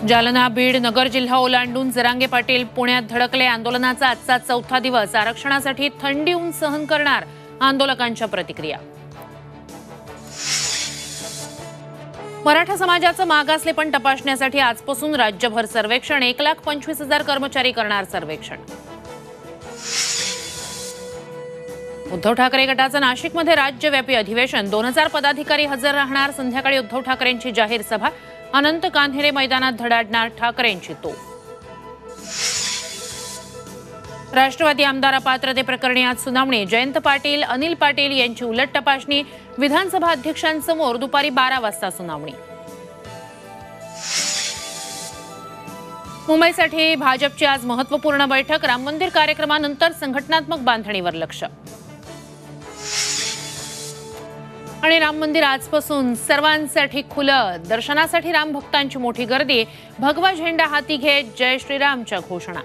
जालना, बीड, नगर जिल्हा ओलांडून जरांगे पाटील पुण्यात धडकले। आंदोलनाचा आजचा चौथा दिवस। आरक्षणासाठी थंडी ऊन सहन करणार, आंदोलकांच्या प्रतिक्रिया। मराठा समाजाचं मागासलेपण तपासण्यासाठी आजपासून राज्यभर सर्वेक्षण। 1,25,000 कर्मचारी करणार सर्वेक्षण। उद्धव ठाकरे गटाचं नाशिकमध्ये राज्यव्यापी अधिवेशन। 2000 पदाधिकारी हजर राहणार। संध्याकाळी उद्धव ठाकरेंची जाहीर सभा। अनंत कान्हेरे मैदानात धडाडणार ठाकरेंची तोफ। राष्ट्रवादी आमदार अपात्रतेप्रकरणी आज सुनावणी। जयंत पाटील, अनिल पाटील यांची उलट तपासणी। विधानसभा अध्यक्षांसमोर दुपारी 12 वाजता सुनावणी। मुंबईसाठी भाजपची आज महत्त्वपूर्ण बैठक। राम मंदिर कार्यक्रमानंतर संघटनात्मक बांधणीवर लक्ष। आणि राम मंदिर आजपासून सर्वांसाठी खुलं। दर्शनासाठी राम भक्तांची मोठी गर्दी। भगवा झेंडा हाती घेत जय श्रीरामच्या घोषणा।